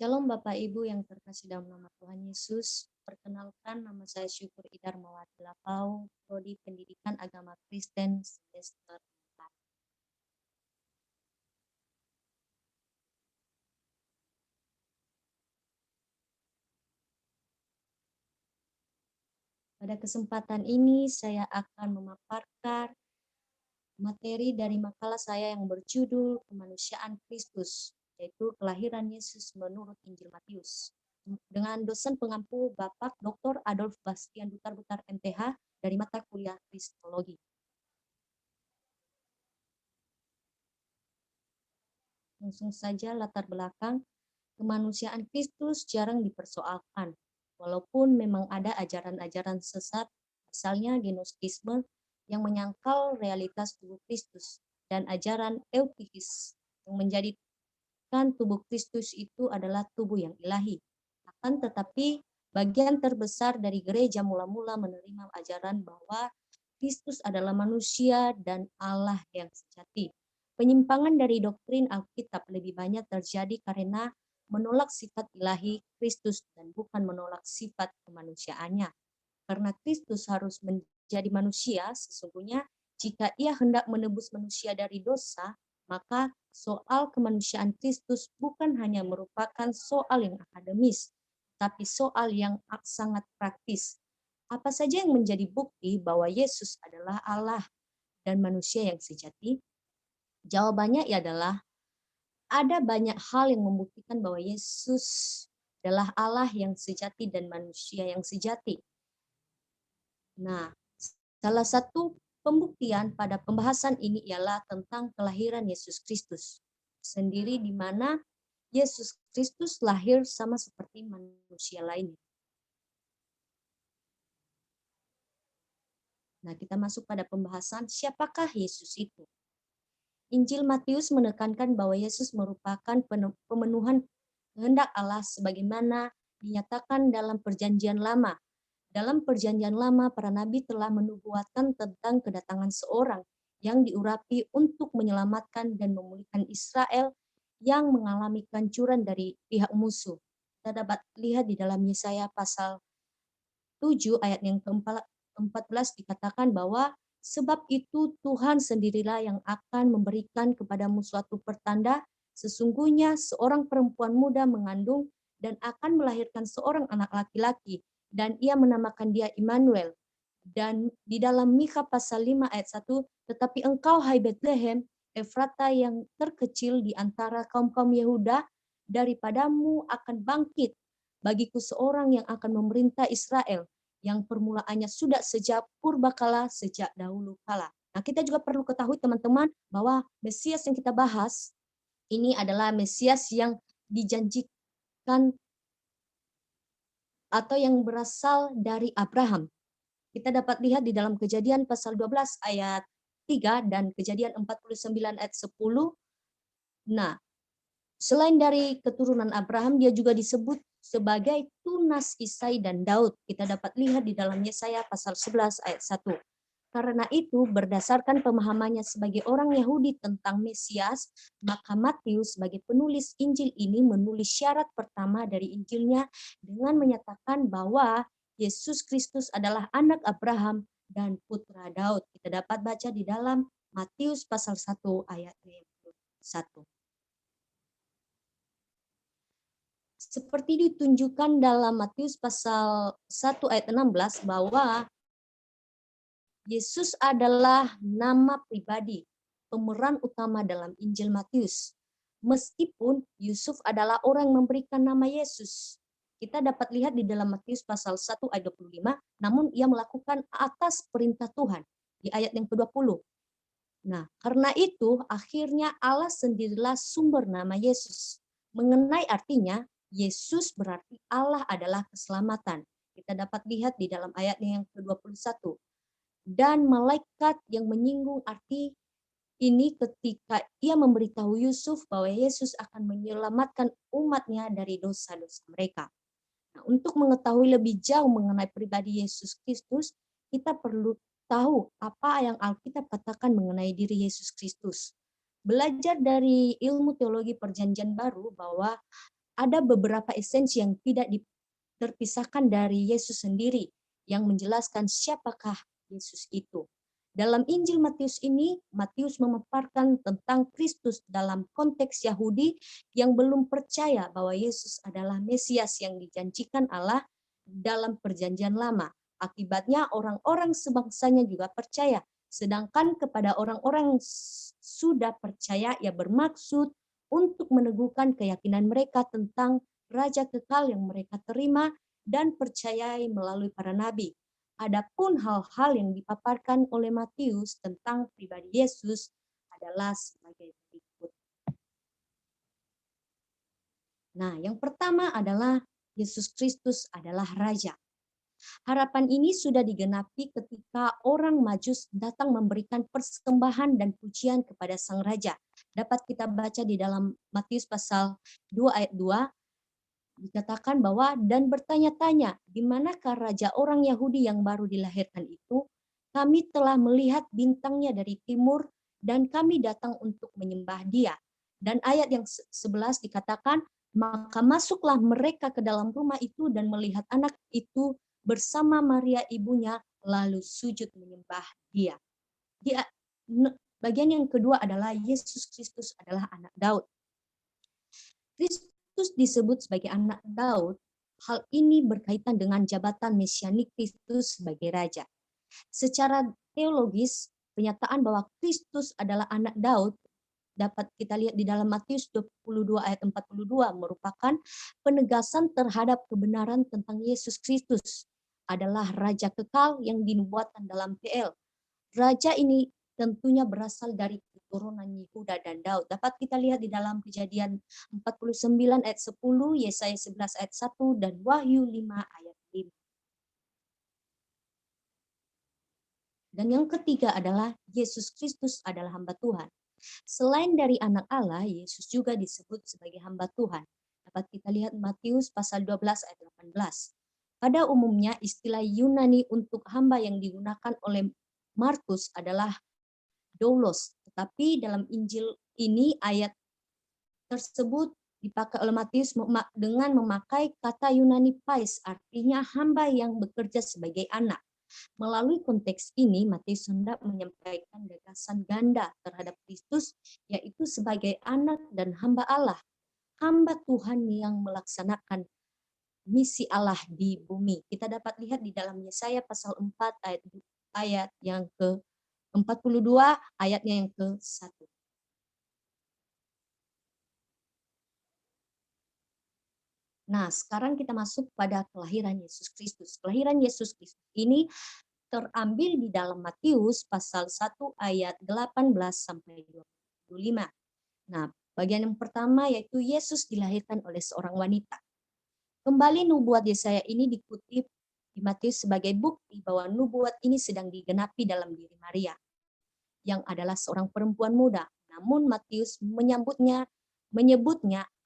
Shalom Bapak Ibu yang terkasih dalam nama Tuhan Yesus. Perkenalkan, nama saya Syukur Idar Mawati Lapau, Prodi Pendidikan Agama Kristen semester 4. Pada kesempatan ini saya akan memaparkan materi dari makalah saya yang berjudul Kemanusiaan Kristus, yaitu kelahiran Yesus menurut Injil Matius. Dengan dosen pengampu Bapak Dr. Adolf Bastian Butar-Butar MTH dari mata kuliah Kristologi. Langsung saja latar belakang, kemanusiaan Kristus jarang dipersoalkan, walaupun memang ada ajaran-ajaran sesat, misalnya gnostisme yang menyangkal realitas tubuh Kristus, dan ajaran eutychis yang menjadikan tubuh Kristus itu adalah tubuh yang ilahi. Akan tetapi, bagian terbesar dari gereja mula-mula menerima ajaran bahwa Kristus adalah manusia dan Allah yang sejati. Penyimpangan dari doktrin Alkitab lebih banyak terjadi karena menolak sifat ilahi Kristus dan bukan menolak sifat kemanusiaannya. Karena Kristus harus menjadi manusia, sesungguhnya jika ia hendak menebus manusia dari dosa, maka soal kemanusiaan Kristus bukan hanya merupakan soal yang akademis, tapi soal yang sangat praktis. Apa saja yang menjadi bukti bahwa Yesus adalah Allah dan manusia yang sejati? Jawabannya adalah ada banyak hal yang membuktikan bahwa Yesus adalah Allah yang sejati dan manusia yang sejati. Nah, salah satu pembuktian pada pembahasan ini ialah tentang kelahiran Yesus Kristus sendiri, di mana Yesus Kristus lahir sama seperti manusia lainnya. Nah, kita masuk pada pembahasan siapakah Yesus itu. Injil Matius menekankan bahwa Yesus merupakan pemenuhan kehendak Allah sebagaimana dinyatakan dalam Perjanjian Lama. Dalam Perjanjian Lama, para nabi telah menubuatkan tentang kedatangan seorang yang diurapi untuk menyelamatkan dan memulihkan Israel yang mengalami kehancuran dari pihak musuh. Kita dapat lihat di dalam Yesaya pasal 7 ayat yang ke-14 dikatakan bahwa sebab itu Tuhan sendirilah yang akan memberikan kepadamu suatu pertanda, sesungguhnya seorang perempuan muda mengandung dan akan melahirkan seorang anak laki-laki, dan ia menamakan dia Immanuel. Dan di dalam Mikha pasal 5 ayat 1, tetapi engkau hai Bethlehem, Efrata yang terkecil di antara kaum-kaum Yehuda, daripadamu akan bangkit bagiku seorang yang akan memerintah Israel, yang permulaannya sudah sejak purbakala, sejak dahulu kala. Nah, kita juga perlu ketahui teman-teman bahwa Mesias yang kita bahas ini adalah Mesias yang dijanjikan atau yang berasal dari Abraham. Kita dapat lihat di dalam Kejadian pasal 12 ayat 3 dan Kejadian 49 ayat 10. Nah, selain dari keturunan Abraham, dia juga disebut sebagai tunas Isai dan Daud. Kita dapat lihat di dalam Yesaya pasal 11 ayat 1. Karena itu, berdasarkan pemahamannya sebagai orang Yahudi tentang Mesias, maka Matius sebagai penulis Injil ini menulis syarat pertama dari Injilnya dengan menyatakan bahwa Yesus Kristus adalah anak Abraham dan putra Daud. Kita dapat baca di dalam Matius pasal 1 ayat 1. Seperti ditunjukkan dalam Matius pasal 1 ayat 16 bahwa Yesus adalah nama pribadi, pemeran utama dalam Injil Matius. Meskipun Yusuf adalah orang yang memberikan nama Yesus. Kita dapat lihat di dalam Matius pasal 1 ayat 25, namun ia melakukan atas perintah Tuhan di ayat yang ke-20. Nah, karena itu akhirnya Allah sendirilah sumber nama Yesus. Mengenai artinya, Yesus berarti Allah adalah keselamatan. Kita dapat lihat di dalam ayat yang ke-21. Dan malaikat yang menyinggung arti ini ketika ia memberitahu Yusuf bahwa Yesus akan menyelamatkan umatnya dari dosa-dosa mereka. Nah, untuk mengetahui lebih jauh mengenai pribadi Yesus Kristus, kita perlu tahu apa yang Alkitab katakan mengenai diri Yesus Kristus. Belajar dari ilmu teologi Perjanjian Baru bahwa ada beberapa esensi yang tidak terpisahkan dari Yesus sendiri yang menjelaskan siapakah Yesus itu. Dalam Injil Matius ini, Matius memaparkan tentang Kristus dalam konteks Yahudi yang belum percaya bahwa Yesus adalah Mesias yang dijanjikan Allah dalam Perjanjian Lama. Akibatnya orang-orang sebangsanya juga percaya. Sedangkan kepada orang-orang yang sudah percaya, ia bermaksud untuk meneguhkan keyakinan mereka tentang Raja kekal yang mereka terima dan percayai melalui para nabi. Adapun hal-hal yang dipaparkan oleh Matius tentang pribadi Yesus adalah sebagai berikut. Nah, yang pertama adalah Yesus Kristus adalah Raja. Harapan ini sudah digenapi ketika orang Majus datang memberikan persembahan dan pujian kepada Sang Raja. Dapat kita baca di dalam Matius pasal 2 ayat 2, dikatakan bahwa dan bertanya-tanya, di manakah raja orang Yahudi yang baru dilahirkan itu? Kami telah melihat bintangnya dari timur dan kami datang untuk menyembah dia. Dan ayat yang 11 dikatakan, maka masuklah mereka ke dalam rumah itu dan melihat anak itu bersama Maria ibunya, lalu sujud menyembah dia. Bagian yang kedua adalah Yesus Kristus adalah anak Daud. Kristus disebut sebagai anak Daud. Hal ini berkaitan dengan jabatan mesianik Kristus sebagai raja. Secara teologis, pernyataan bahwa Kristus adalah anak Daud dapat kita lihat di dalam Matius 22 ayat 42 merupakan penegasan terhadap kebenaran tentang Yesus Kristus adalah raja kekal yang dinubuatkan dalam PL. Raja ini tentunya berasal dari keturunan Yehuda dan Daud. Dapat kita lihat di dalam Kejadian 49 ayat 10, Yesaya 11 ayat 1 dan Wahyu 5 ayat 5. Dan yang ketiga adalah Yesus Kristus adalah hamba Tuhan. Selain dari anak Allah, Yesus juga disebut sebagai hamba Tuhan. Dapat kita lihat Matius pasal 12 ayat 18. Pada umumnya istilah Yunani untuk hamba yang digunakan oleh Markus adalah doulos. Tetapi dalam Injil ini ayat tersebut dipakai oleh Matius dengan memakai kata Yunani pais, artinya hamba yang bekerja sebagai anak. Melalui konteks ini, Matius hendak menyampaikan gagasan ganda terhadap Kristus, yaitu sebagai anak dan hamba Allah, hamba Tuhan yang melaksanakan misi Allah di bumi. Kita dapat lihat di dalam Yesaya pasal 4 ayat yang ke-42, ayatnya yang ke-1. Nah, sekarang kita masuk pada kelahiran Yesus Kristus. Kelahiran Yesus Kristus ini terambil di dalam Matius pasal 1 ayat 18 sampai 25. Nah, bagian yang pertama yaitu Yesus dilahirkan oleh seorang wanita. Kembali nubuat Yesaya ini dikutip di Matius sebagai bukti bahwa nubuat ini sedang digenapi dalam diri Maria, yang adalah seorang perempuan muda. Namun Matius menyebutnya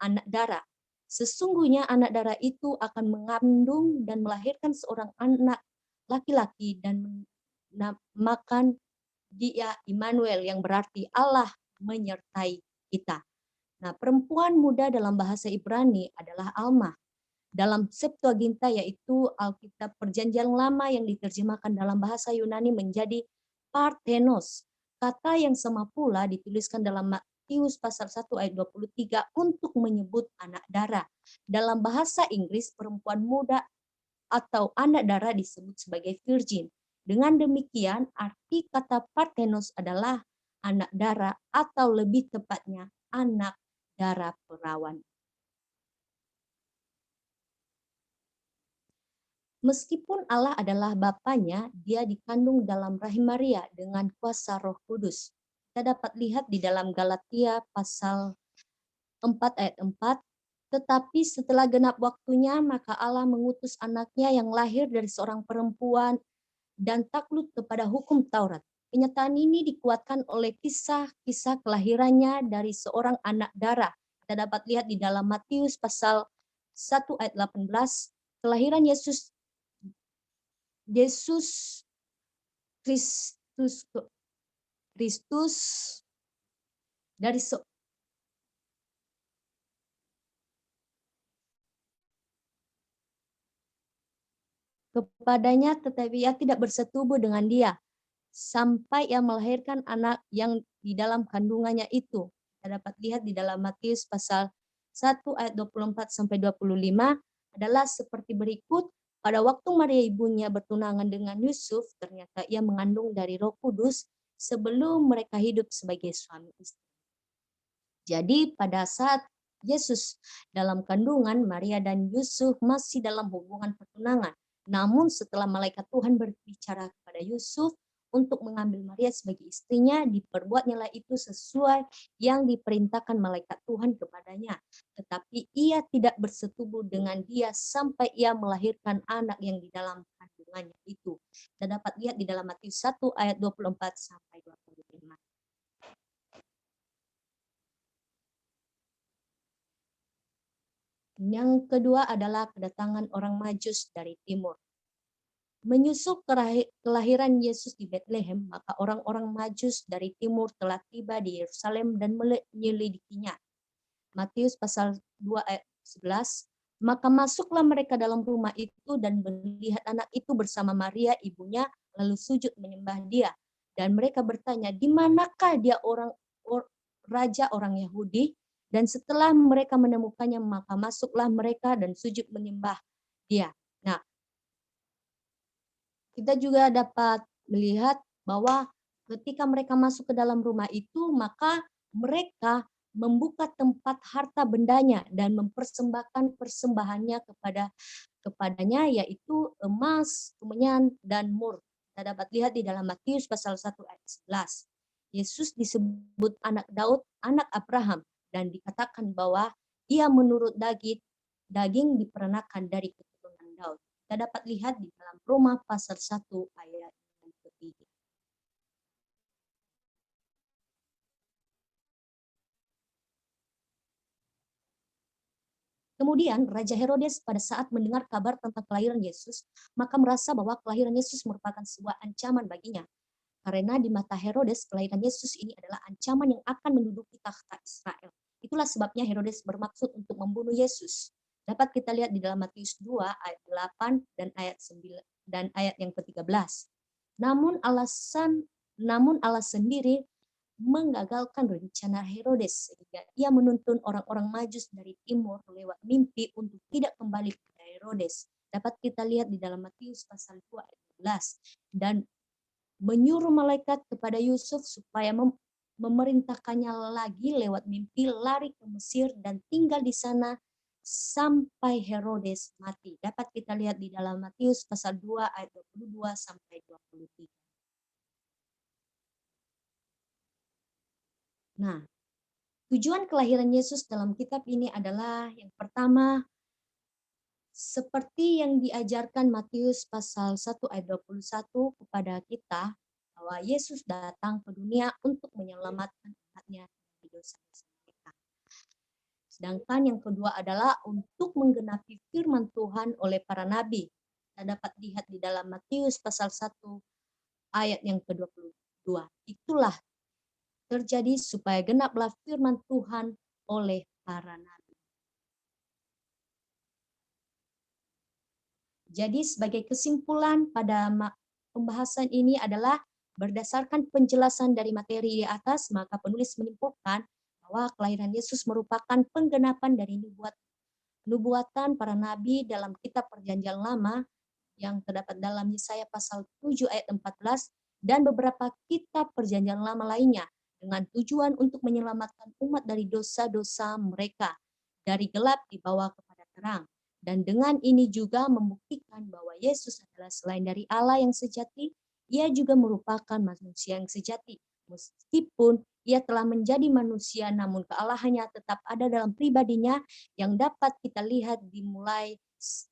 anak dara. Sesungguhnya anak dara itu akan mengandung dan melahirkan seorang anak laki-laki dan menamakan dia Immanuel, yang berarti Allah menyertai kita. Nah, perempuan muda dalam bahasa Ibrani adalah Alma. Dalam Septuaginta, yaitu Alkitab Perjanjian Lama yang diterjemahkan dalam bahasa Yunani menjadi Parthenos. Kata yang sama pula dituliskan dalam Matius pasal 1 ayat 23 untuk menyebut anak dara. Dalam bahasa Inggris, perempuan muda atau anak dara disebut sebagai virgin. Dengan demikian, arti kata Parthenos adalah anak dara atau lebih tepatnya anak dara perawan. Meskipun Allah adalah Bapanya, dia dikandung dalam rahim Maria dengan kuasa Roh Kudus. Kita dapat lihat di dalam Galatia pasal 4 ayat 4, tetapi setelah genap waktunya, maka Allah mengutus anaknya yang lahir dari seorang perempuan dan takluk kepada hukum Taurat. Kenyataan ini dikuatkan oleh kisah-kisah kelahirannya dari seorang anak dara. Kita dapat lihat di dalam Matius pasal 1 ayat 18, kelahiran Yesus Kristus dari kepadanya, tetapi ia tidak bersetubuh dengan dia sampai ia melahirkan anak yang di dalam kandungannya itu. Kita dapat lihat di dalam Matius pasal 1 ayat 24 sampai 25 adalah seperti berikut. Pada waktu Maria ibunya bertunangan dengan Yusuf, ternyata ia mengandung dari Roh Kudus sebelum mereka hidup sebagai suami istri. Jadi pada saat Yesus dalam kandungan, Maria dan Yusuf masih dalam hubungan pertunangan. Namun setelah malaikat Tuhan berbicara kepada Yusuf untuk mengambil Maria sebagai istrinya, diperbuatnyalah itu sesuai yang diperintahkan malaikat Tuhan kepadanya. Tetapi ia tidak bersetubuh dengan dia sampai ia melahirkan anak yang di dalam kandungannya itu. Kita dapat lihat di dalam Matius 1 ayat 24 sampai 25. Yang kedua adalah kedatangan orang Majus dari timur. Menyusul kelahiran Yesus di Bethlehem, maka orang-orang Majus dari timur telah tiba di Yerusalem dan menyelidikinya. Matius pasal 2 ayat 11. Maka masuklah mereka dalam rumah itu dan melihat anak itu bersama Maria ibunya, lalu sujud menyembah dia. Dan mereka bertanya, di manakah dia raja orang Yahudi? Dan setelah mereka menemukannya, maka masuklah mereka dan sujud menyembah dia. Nah, kita juga dapat melihat bahwa ketika mereka masuk ke dalam rumah itu, maka mereka membuka tempat harta bendanya dan mempersembahkan persembahannya kepadanya, yaitu emas, kemenyan, dan mur. Kita dapat lihat di dalam Matius pasal 1 ayat 11. Yesus disebut anak Daud, anak Abraham, dan dikatakan bahwa ia menurut daging diperanakan dari keturunan Daud. Kita dapat lihat di dalam Roma pasal 1 ayat yang ketiga. Kemudian Raja Herodes pada saat mendengar kabar tentang kelahiran Yesus, maka merasa bahwa kelahiran Yesus merupakan sebuah ancaman baginya. Karena di mata Herodes, kelahiran Yesus ini adalah ancaman yang akan menduduki takhta Israel. Itulah sebabnya Herodes bermaksud untuk membunuh Yesus. Dapat kita lihat di dalam Matius 2 ayat 8 dan ayat 9 dan ayat yang ke-13. Namun Allah sendiri menggagalkan rencana Herodes sehingga ia menuntun orang-orang Majus dari timur lewat mimpi untuk tidak kembali kepada Herodes. Dapat kita lihat di dalam Matius pasal 2 ayat 12. Dan menyuruh malaikat kepada Yusuf supaya memerintahkannya lagi lewat mimpi lari ke Mesir dan tinggal di sana sampai Herodes mati. Dapat kita lihat di dalam Matius pasal 2 ayat 22 sampai 23. Nah, tujuan kelahiran Yesus dalam kitab ini adalah yang pertama, seperti yang diajarkan Matius pasal 1 ayat 21 kepada kita, bahwa Yesus datang ke dunia untuk menyelamatkan umatnya dari dosa-dosa mereka. Sedangkan yang kedua adalah untuk menggenapi firman Tuhan oleh para nabi. Kita dapat lihat di dalam Matius pasal 1 ayat yang ke-22. Itulah terjadi supaya genaplah firman Tuhan oleh para nabi. Jadi sebagai kesimpulan pada pembahasan ini adalah berdasarkan penjelasan dari materi di atas, maka penulis menyimpulkan bahwa kelahiran Yesus merupakan penggenapan dari nubuatan para nabi dalam kitab Perjanjian Lama yang terdapat dalam Yesaya pasal 7 ayat 14 dan beberapa kitab Perjanjian Lama lainnya dengan tujuan untuk menyelamatkan umat dari dosa-dosa mereka dari gelap dibawa kepada terang. Dan dengan ini juga membuktikan bahwa Yesus adalah selain dari Allah yang sejati, ia juga merupakan manusia yang sejati. Meskipun ia telah menjadi manusia, namun kealahannya tetap ada dalam pribadinya yang dapat kita lihat dimulai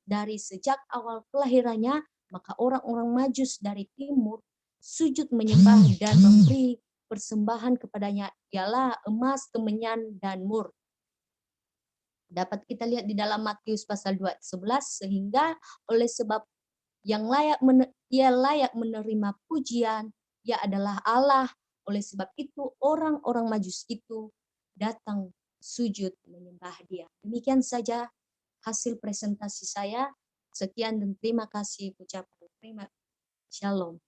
dari sejak awal kelahirannya, maka orang-orang Majus dari timur sujud menyembah dan memberi persembahan kepadanya ialah emas, kemenyan, dan mur. Dapat kita lihat di dalam Matius pasal 2 ayat 11, sehingga oleh sebab yang ia layak menerima pujian, ia adalah Allah. Oleh sebab itu orang-orang Majus itu datang sujud menyembah dia. Demikian saja hasil presentasi saya. Sekian dan terima kasih ucapan terima Shalom.